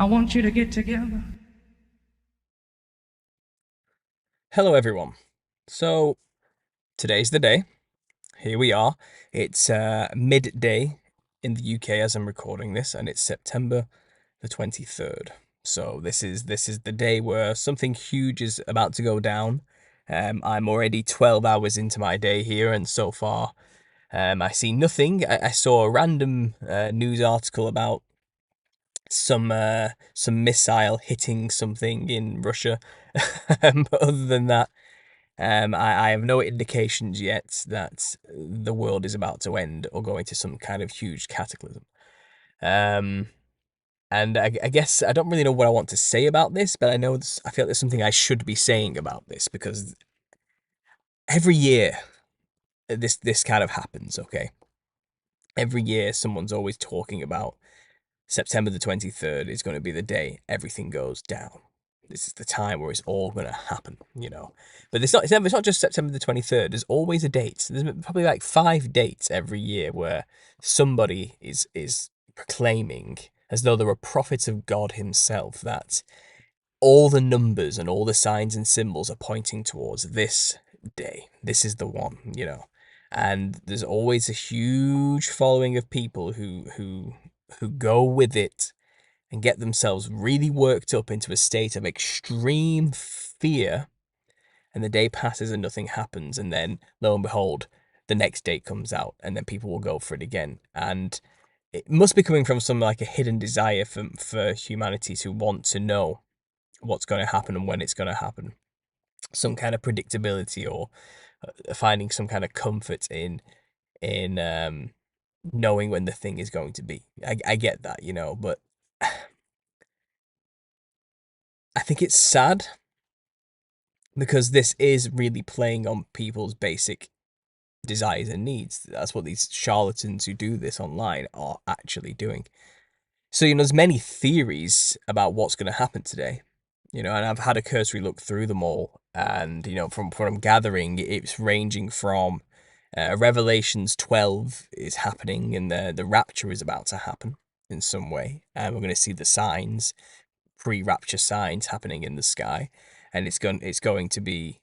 I want you to get together. Hello, everyone. So, today's the day. Here we are. It's midday in the UK as I'm recording this, and it's September the 23rd. So this is the day where something huge is about to go down. I'm already 12 hours into my day here, and so far, I see nothing. I saw a random news article about some missile hitting something in Russia. But other than that, I have no indications yet that the world is about to end or go into some kind of huge cataclysm. Um, and I guess I don't really know what I want to say about this, but I feel there's something I should be saying about this because every year this kind of happens. Okay, every year someone's always talking about September the 23rd is going to be the day everything goes down. This is the time where it's all going to happen. But it's not just September the 23rd. There's always a date. There's probably like 5 dates every year where somebody is proclaiming, as though they're a prophet of God himself, that all the numbers and all the signs and symbols are pointing towards this day. This is the one. And there's always a huge following of people who go with it and get themselves really worked up into a state of extreme fear, and the day passes and nothing happens, and then lo and behold, the next date comes out, and then people will go for it again. And it must be coming from some like a hidden desire for humanity to want to know what's going to happen and when it's going to happen. Some kind of predictability, or finding some kind of comfort in knowing when the thing is going to be. I get that, but I think it's sad because this is really playing on people's basic desires and needs. That's what these charlatans who do this online are actually doing. So, there's many theories about what's going to happen today, and I've had a cursory look through them all. And, from what I'm gathering, it's ranging from Revelations 12 is happening and the rapture is about to happen in some way. And we're going to see the signs, pre-rapture signs happening in the sky. And it's going to be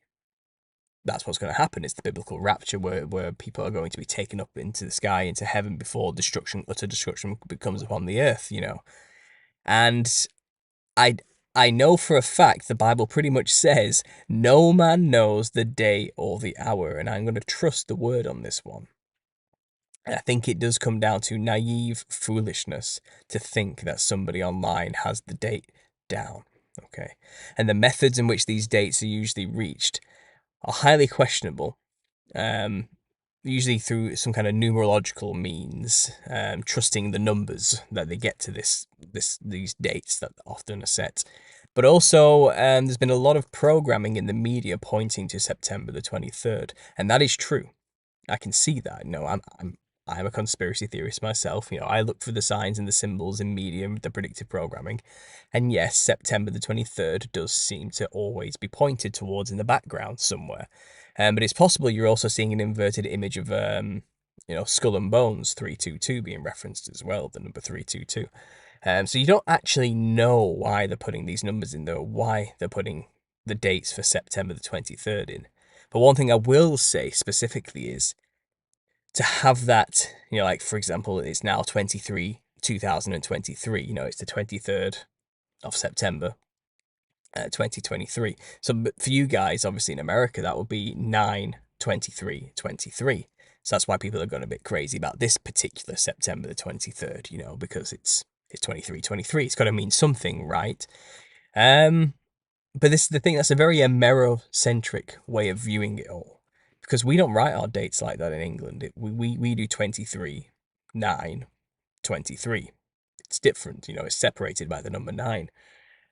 that's what's going to happen. It's the biblical rapture where people are going to be taken up into the sky, into heaven, before utter destruction becomes upon the earth. And I I know for a fact the Bible pretty much says no man knows the day or the hour, and I'm going to trust the word on this one. And I think it does come down to naive foolishness to think that somebody online has the date down. Okay. And the methods in which these dates are usually reached are highly questionable, um, usually through some kind of numerological means, trusting the numbers that they get to these dates that often are set. But also, there's been a lot of programming in the media pointing to September the 23rd, and that is true. I can see that. I'm a conspiracy theorist myself. I look for the signs and the symbols in media, the predictive programming, and yes, September the 23rd does seem to always be pointed towards in the background somewhere. But it's possible you're also seeing an inverted image of Skull and Bones 322 being referenced as well, the number 322. So you don't actually know why they're putting these numbers in there, why they're putting the dates for September the 23rd in. But one thing I will say specifically is to have that, like for example, it's now 2023, it's the 23rd of September, 2023. So for you guys, obviously in America, that would be 9/23/23. So that's why people are going a bit crazy about this particular September the 23rd, because it's 23/23. It's got to mean something, right? Um, but this is the thing, that's a very Amero-centric way of viewing it all. Because we don't write our dates like that in England. We do 23/9/23. It's different, it's separated by the number 9.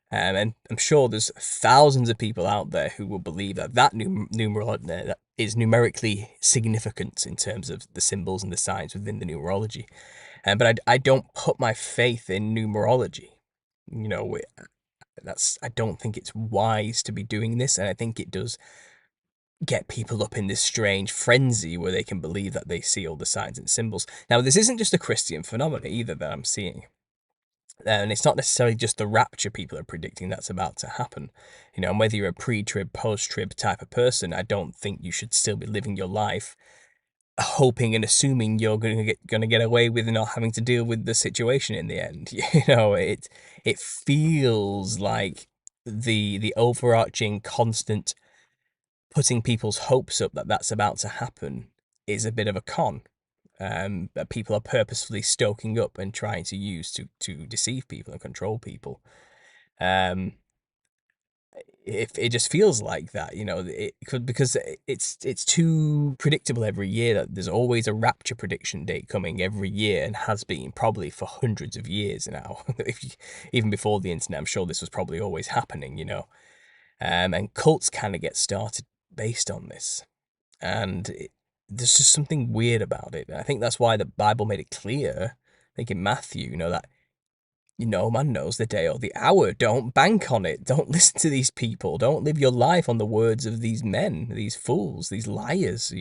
And I'm sure there's thousands of people out there who will believe that numeral that is numerically significant in terms of the symbols and the signs within the numerology. But I don't put my faith in numerology. You know, I don't think it's wise to be doing this, and I think it does get people up in this strange frenzy where they can believe that they see all the signs and symbols. Now, this isn't just a Christian phenomenon either that I'm seeing. And it's not necessarily just the rapture people are predicting that's about to happen. And whether you're a pre-trib, post-trib type of person, I don't think you should still be living your life hoping and assuming you're gonna get away with not having to deal with the situation in the end. It feels like the overarching constant putting people's hopes up that that's about to happen is a bit of a con. That people are purposefully stoking up and trying to use to deceive people and control people. Um, it just feels like that, it could, because it's too predictable every year that there's always a rapture prediction date coming every year and has been probably for hundreds of years now. Even before the internet, I'm sure this was probably always happening. And cults kind of get started based on this, and there's just something weird about it. And I think that's why the Bible made it clear, I think in Matthew, that no man knows the day or the hour. Don't bank on it. Don't listen to these people. Don't live your life on the words of these men, these fools, these liars.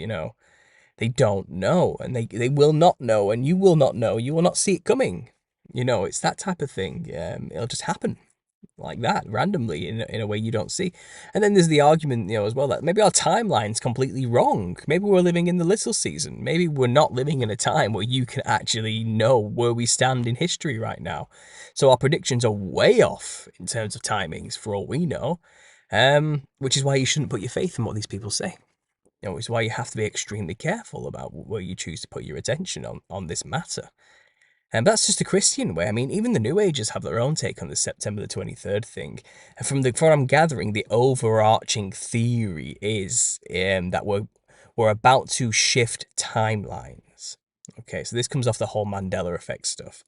They don't know, and they will not know, and you will not know. You will not see it coming. It's that type of thing. It'll just happen like that randomly in a way you don't see. And then there's the argument, as well, that maybe our timeline's completely wrong. Maybe we're living in the little season. Maybe we're not living in a time where you can actually know where we stand in history right now. So our predictions are way off in terms of timings for all we know. Which is why you shouldn't put your faith in what these people say. It's why you have to be extremely careful about where you choose to put your attention on this matter. And that's just the Christian way. I mean, even the New Agers have their own take on the September the 23rd thing. And from what I'm gathering, the overarching theory is that we're about to shift timelines. Okay, so this comes off the whole Mandela effect stuff.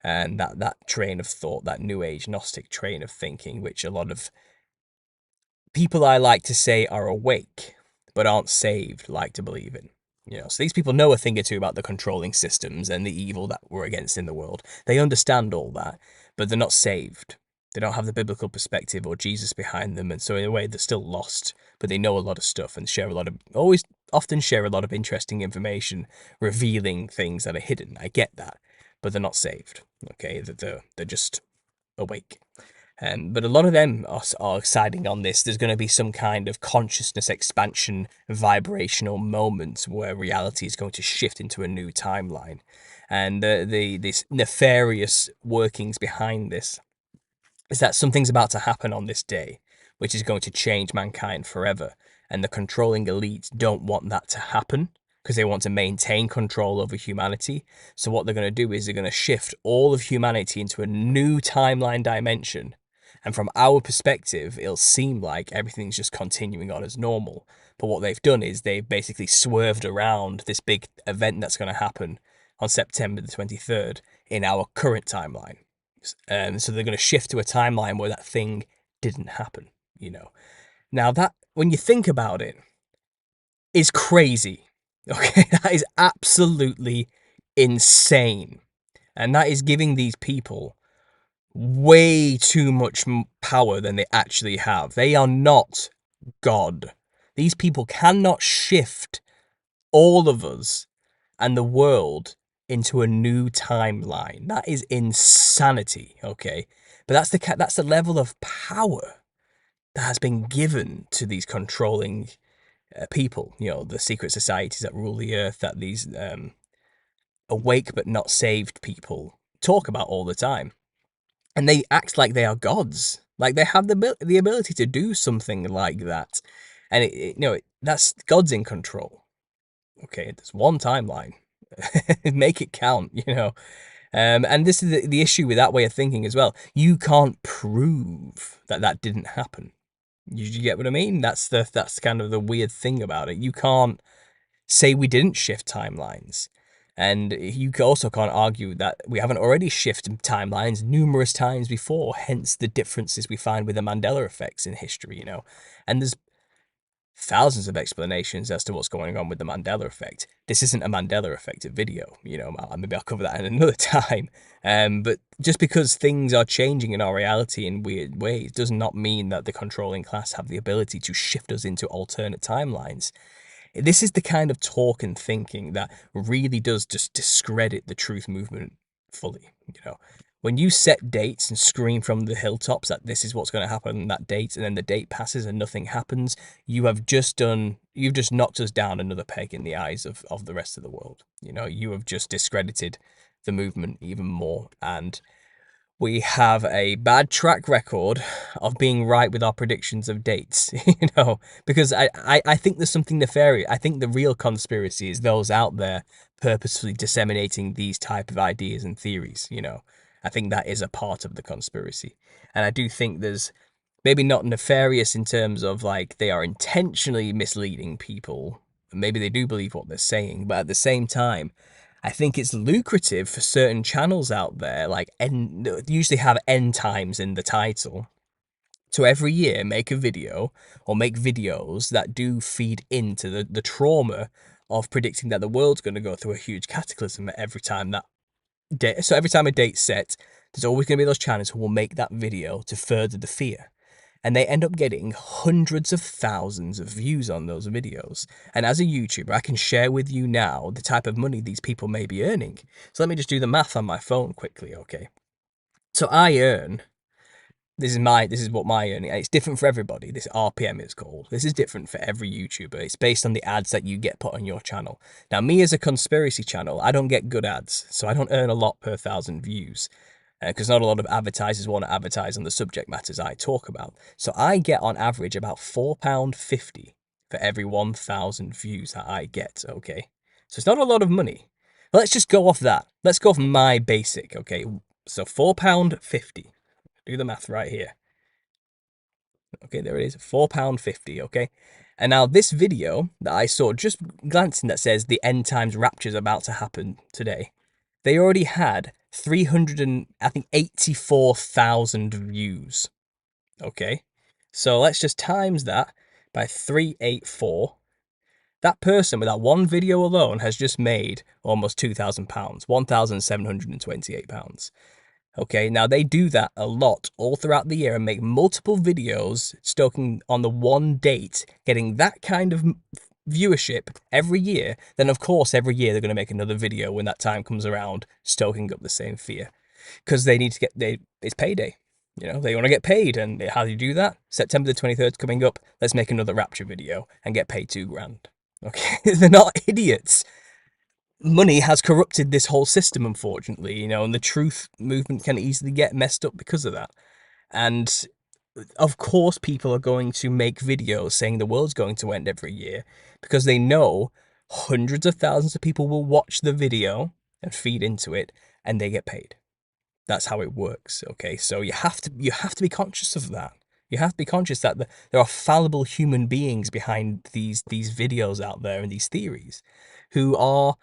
And that train of thought, that New Age Gnostic train of thinking, which a lot of people I like to say are awake, but aren't saved, like to believe in. So these people know a thing or two about the controlling systems and the evil that we're against in the world. They understand all that, but they're not saved. They don't have the biblical perspective or Jesus behind them, and so in a way they're still lost, but they know a lot of stuff and often share a lot of interesting information, revealing things that are hidden. I get that, but they're not saved. Okay, they're just awake. But a lot of them are siding on this. There's going to be some kind of consciousness expansion, vibrational moment where reality is going to shift into a new timeline. And these nefarious workings behind this is that something's about to happen on this day, which is going to change mankind forever. And the controlling elites don't want that to happen because they want to maintain control over humanity. So what they're going to do is they're going to shift all of humanity into a new timeline dimension. And from our perspective, it'll seem like everything's just continuing on as normal. But what they've done is they've basically swerved around this big event that's going to happen on September the 23rd in our current timeline. So they're going to shift to a timeline where that thing didn't happen. Now that, when you think about it, is crazy. Okay, that is absolutely insane. And that is giving these people way too much power than they actually have. They are not God. These people cannot shift all of us and the world into a new timeline. That is insanity, okay? But that's the level of power that has been given to these controlling people, the secret societies that rule the earth, that these awake but not saved people talk about all the time. And they act like they are gods. Like they have the ability to do something like that. And that's God's in control. Okay, there's one timeline. Make it count. And this is the issue with that way of thinking as well. You can't prove that didn't happen. You get what I mean? That's kind of the weird thing about it. You can't say we didn't shift timelines. And you also can't argue that we haven't already shifted timelines numerous times before, hence the differences we find with the Mandela effects in history. And there's thousands of explanations as to what's going on with the Mandela effect. This isn't a Mandela effect video, maybe I'll cover that in another time. But just because things are changing in our reality in weird ways does not mean that the controlling class have the ability to shift us into alternate timelines. This is the kind of talk and thinking that really does just discredit the truth movement fully. When you set dates and scream from the hilltops that this is what's going to happen on that date, and then the date passes and nothing happens, you've just knocked us down another peg in the eyes of the rest of the world. You know, you have just discredited the movement even more, and we have a bad track record of being right with our predictions of dates, you know, because I think there's something nefarious. I think the real conspiracy is those out there purposefully disseminating these type of ideas and theories, you know. I think that is a part of the conspiracy. And I do think there's maybe not nefarious in terms of like they are intentionally misleading people. Maybe they do believe what they're saying, but at the same time, I think it's lucrative for certain channels out there, like usually have end times in the title, to every year make a video or make videos that do feed into the trauma of predicting that the world's going to go through a huge cataclysm every time that day. So every time a date's set, there's always going to be those channels who will make that video to further the fear, and they end up getting hundreds of thousands of views on those videos. And as a YouTuber, I can share with you now the type of money these people may be earning. So let me just do the math on my phone quickly, okay? So I earn, this is what my earning, and it's different for everybody. This RPM is called. This is different for every YouTuber. It's based on the ads that you get put on your channel. Now, me as a conspiracy channel, I don't get good ads, so I don't earn a lot per 1,000 views, because not a lot of advertisers want to advertise on the subject matters I talk about. So I get on average about £4.50 for every 1,000 views that I get, okay? So it's not a lot of money. But let's just go off that. Let's go off my basic, okay? So £4.50. Do the math right here. Okay, there it is, £4.50, okay? And now this video that I saw, just glancing, that says the end times rapture is about to happen today, they already had 384,000 views. Okay, so let's just times that by 384. That person with that one video alone has just made almost £2,000, £1,728. Okay, now they do that a lot all throughout the year and make multiple videos stoking on the one date, getting that kind of viewership every year. Then of course every year they're going to make another video when that time comes around, stoking up the same fear, because they need to it's payday. You know, they want to get paid, and how do you do that? September the 23rd coming up, let's make another rapture video and get paid £2,000. Okay, they're not idiots. Money has corrupted this whole system, unfortunately, you know, and the truth movement can easily get messed up because of that. And of course, people are going to make videos saying the world's going to end every year because they know hundreds of thousands of people will watch the video and feed into it, and they get paid. That's how it works. Okay, so you have to be conscious of that. You have to be conscious that there are fallible human beings behind these videos out there and these theories, who are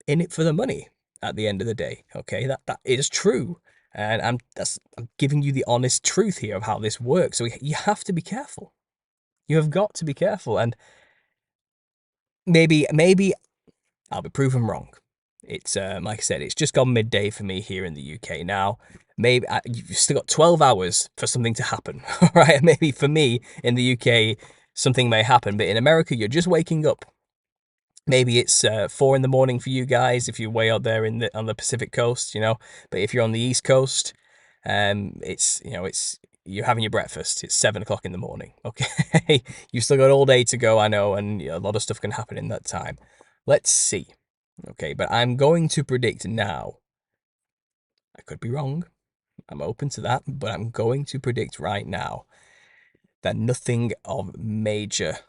in it for the money at the end of the day. Okay, that is true, and I'm giving you the honest truth here of how this works. So you have to be careful. You have got to be careful, and maybe I'll be proven wrong. It's like I said, it's just gone midday for me here in the UK now. Maybe you've still got 12 hours for something to happen, right? Maybe for me in the UK something may happen, but in America you're just waking up. Maybe it's 4 in the morning for you guys if you're way out there on the Pacific coast, you know. But if you're on the East Coast, it's you're having your breakfast. It's 7 o'clock in the morning. Okay, you've still got all day to go, I know, and a lot of stuff can happen in that time. Let's see. Okay, but I'm going to predict now. I could be wrong. I'm open to that, but I'm going to predict right now that nothing of major,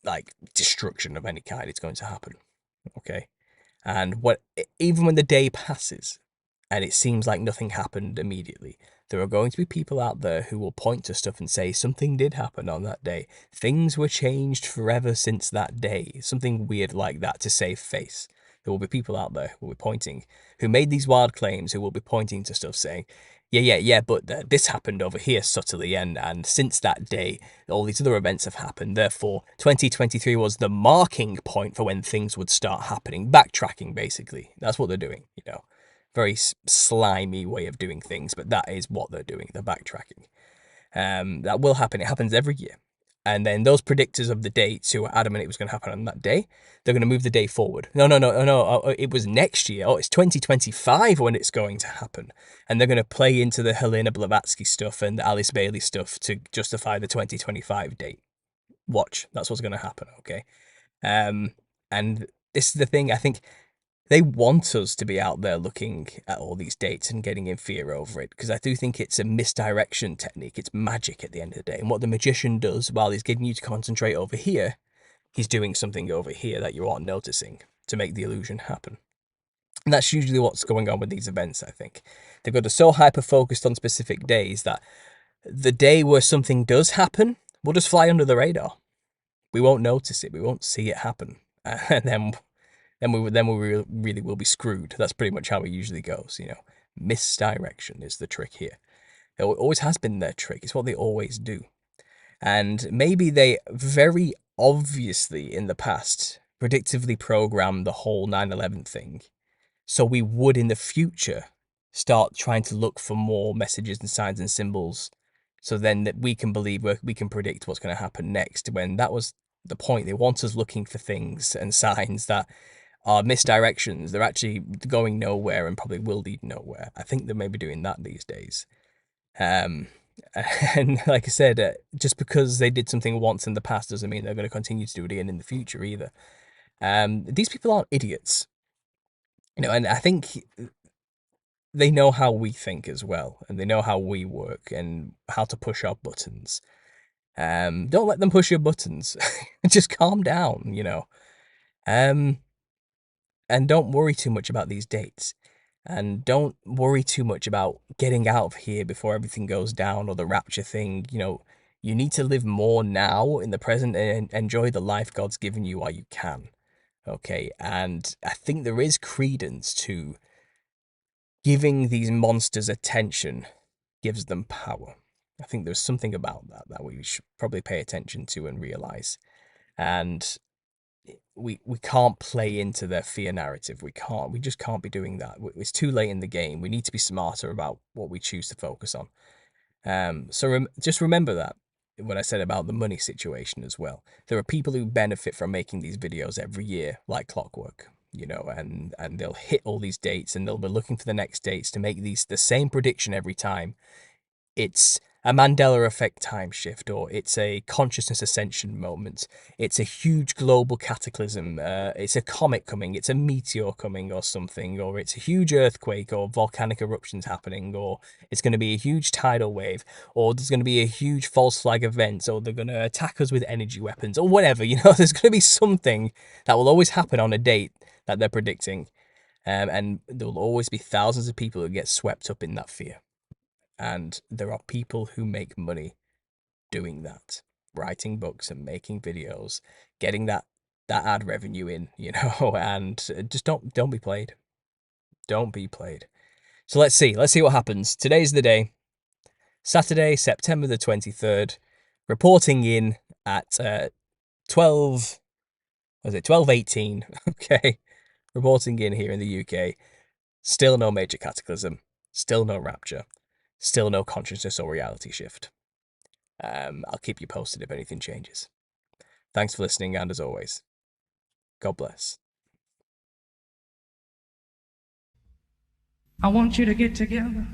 like, destruction of any kind is going to happen. Okay, and even when the day passes and it seems like nothing happened immediately, there are going to be people out there who will point to stuff and say something did happen on that day. Things were changed forever since that day. Something weird like that to save face. There will be people out there who will be pointing, who made these wild claims, who will be pointing to stuff saying, yeah, but this happened over here subtly, and since that day, all these other events have happened. Therefore, 2023 was the marking point for when things would start happening. Backtracking, basically. That's what they're doing, you know. Very slimy way of doing things, but that is what they're doing. They're backtracking. That will happen. It happens every year. And then those predictors of the dates who were adamant it was going to happen on that day, they're going to move the day forward. No. It was next year. Oh, it's 2025 when it's going to happen. And they're going to play into the Helena Blavatsky stuff and the Alice Bailey stuff to justify the 2025 date. Watch. That's what's going to happen, okay? And this is the thing. I think they want us to be out there looking at all these dates and getting in fear over it, because I do think it's a misdirection technique. It's magic at the end of the day. And what the magician does while he's getting you to concentrate over here, he's doing something over here that you aren't noticing to make the illusion happen. And that's usually what's going on with these events, I think. They've got us so hyper-focused on specific days that the day where something does happen will just fly under the radar. We won't notice it. We won't see it happen. And then we really will be screwed. That's pretty much how it usually goes, you know. Misdirection is the trick here. It always has been their trick. It's what they always do. And maybe they very obviously in the past predictively programmed the whole 9/11 thing, so we would in the future start trying to look for more messages and signs and symbols, so then that we can believe we can predict what's going to happen next, when that was the point. They want us looking for things and signs that are misdirections. They're actually going nowhere and probably will lead nowhere. I think they may be doing that these days. And like I said, just because they did something once in the past doesn't mean they're going to continue to do it again in the future either. These people aren't idiots, you know, and I think they know how we think as well, and they know how we work and how to push our buttons. Don't let them push your buttons. Just calm down, you know. And don't worry too much about these dates. And don't worry too much about getting out of here before everything goes down, or the rapture thing. You know, you need to live more now in the present and enjoy the life God's given you while you can. Okay, and I think there is credence to giving these monsters attention gives them power. I think there's something about that we should probably pay attention to and realize. And we can't play into their fear narrative. We just can't be doing that. It's too late in the game. We need to be smarter about what we choose to focus on. So just remember that when I said about the money situation as well. There are people who benefit from making these videos every year like clockwork, you know, and they'll hit all these dates and they'll be looking for the next dates to make the same prediction every time. It's a Mandela effect time shift, or it's a consciousness ascension moment. It's a huge global cataclysm. It's a comet coming. It's a meteor coming or something, or it's a huge earthquake or volcanic eruptions happening, or it's going to be a huge tidal wave, or there's going to be a huge false flag event, or they're going to attack us with energy weapons, or whatever. You know, there's going to be something that will always happen on a date that they're predicting. And there will always be thousands of people who get swept up in that fear. And there are people who make money doing that, writing books and making videos, getting that ad revenue in, you know, and just don't be played. Don't be played. So let's see what happens. Today's the day. Saturday, September the 23rd, reporting in at 12, was it 12:18? Okay. Reporting in here in the UK. Still no major cataclysm, still no rapture. Still no consciousness or reality shift. I'll keep you posted if anything changes. Thanks for listening, and as always, God bless. I want you to get together.